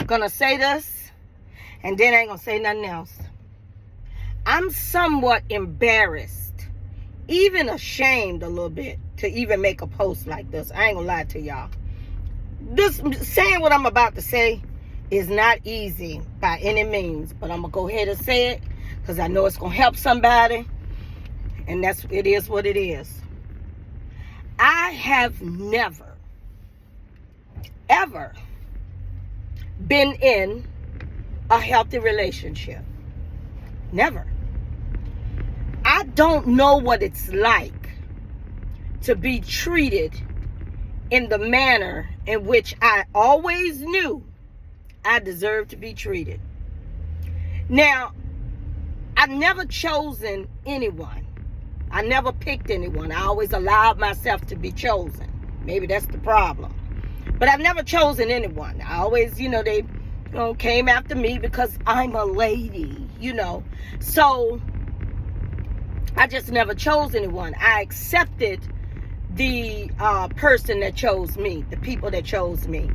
gonna say this, and then I ain't gonna say nothing else. I'm somewhat embarrassed, even ashamed a little bit, to even make a post like this. I ain't gonna lie to y'all. This saying what I'm about to say is not easy by any means, but I'm gonna go ahead and say it because I know it's gonna help somebody, and it is what it is. I have never, ever been in a healthy relationship. Never. I don't know what it's like to be treated in the manner in which I always knew I deserved to be treated. Now, I've never chosen anyone. I never picked anyone. I always allowed myself to be chosen. Maybe that's the problem. But I've never chosen anyone. I always, they came after me because I'm a lady, So I just never chose anyone. I accepted the person that chose me, the people that chose me.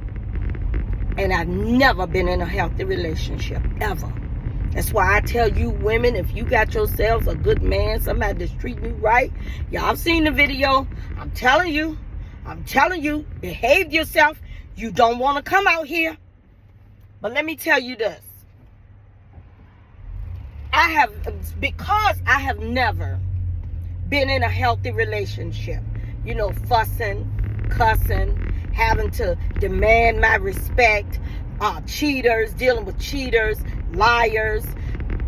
And I've never been in a healthy relationship, ever. That's why I tell you women, if you got yourselves a good man, somebody that's treating you right, y'all seen the video. I'm telling you, behave yourself. You don't want to come out here. But let me tell you this. Because I have never been in a healthy relationship, fussing, cussing, having to demand my respect, cheaters, dealing with cheaters, liars,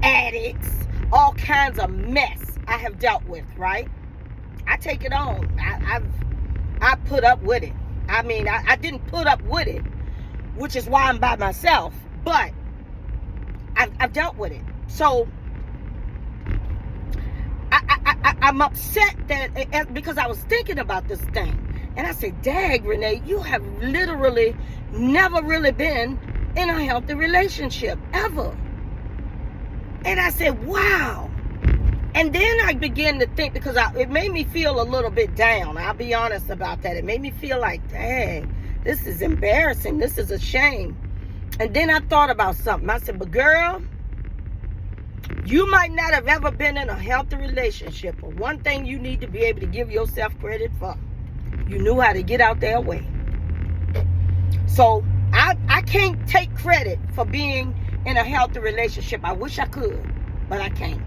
addicts, all kinds of mess I have dealt with, right? I take it on. I put up with it. I didn't put up with it, which is why I'm by myself, but I've dealt with it. So I'm upset that because I was thinking about this thing, and I said, "Dag, Renee, you have literally never really been in a healthy relationship ever." And I said, "Wow." And then I began to think, because it made me feel a little bit down. I'll be honest about that. It made me feel like, dang, this is embarrassing. This is a shame. And then I thought about something. I said, but girl, you might not have ever been in a healthy relationship, but one thing you need to be able to give yourself credit for, you knew how to get out their way. So I can't take credit for being in a healthy relationship. I wish I could, but I can't.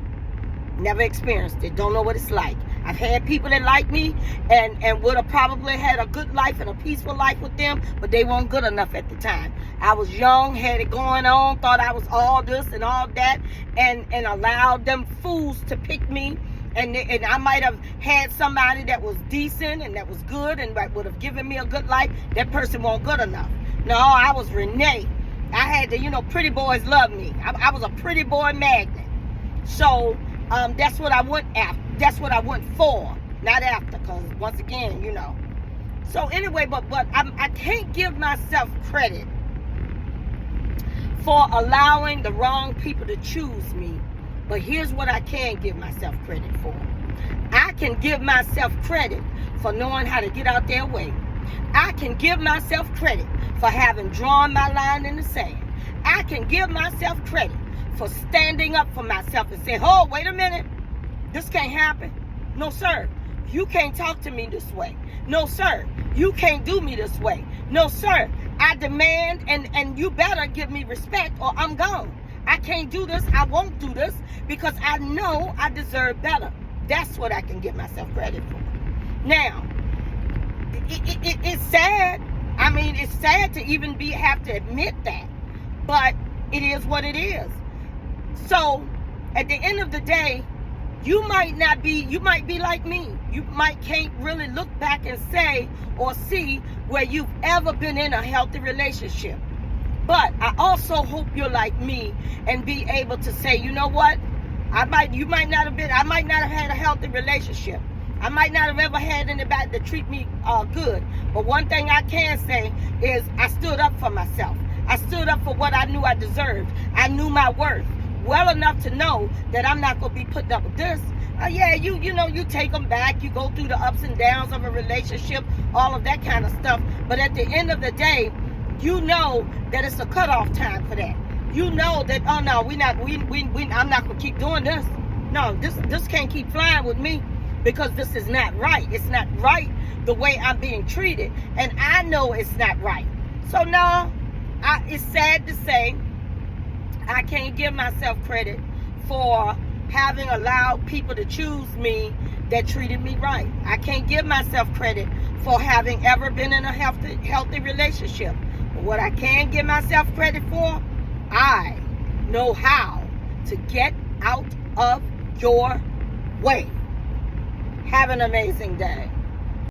Never experienced it. Don't know what it's like. I've had people that like me and would have probably had a good life and a peaceful life with them, but they weren't good enough at the time. I was young, had it going on, thought I was all this and all that, and allowed them fools to pick me. And I might have had somebody that was decent and that was good and that would have given me a good life. That person wasn't good enough. No, I was Renee. I had to, pretty boys love me. I was a pretty boy magnet. So that's what I went after. That's what I went for, not after, because once again, So anyway, but I can't give myself credit for allowing the wrong people to choose me. But here's what I can give myself credit for. I can give myself credit for knowing how to get out their way. I can give myself credit for having drawn my line in the sand. I can give myself credit for standing up for myself and saying, oh, wait a minute. This can't happen. No, sir. You can't talk to me this way. No, sir. You can't do me this way. No, sir. I demand and you better give me respect or I'm gone. I can't do this. I won't do this because I know I deserve better. That's what I can give myself credit for. Now, it's sad. It's sad to even have to admit that. But it is what it is. So, at the end of the day, you might be like me. You can't really look back and say or see where you've ever been in a healthy relationship. But I also hope you're like me and be able to say, you know what? I might not have had a healthy relationship. I might not have ever had anybody to treat me good. But one thing I can say is I stood up for myself. I stood up for what I knew I deserved. I knew my worth well enough to know that I'm not going to be put up with this. You take them back. You go through the ups and downs of a relationship, all of that kind of stuff. But at the end of the day, you know that it's a cutoff time for that. You know that, oh no, I'm not gonna keep doing this. No, this can't keep flying with me, because this is not right. It's not right the way I'm being treated, and I know it's not right. So no, it's sad to say, I can't give myself credit for having allowed people to choose me that treated me right. I can't give myself credit for having ever been in a healthy relationship. But what I can give myself credit for, I know how to get out of your way. Have an amazing day.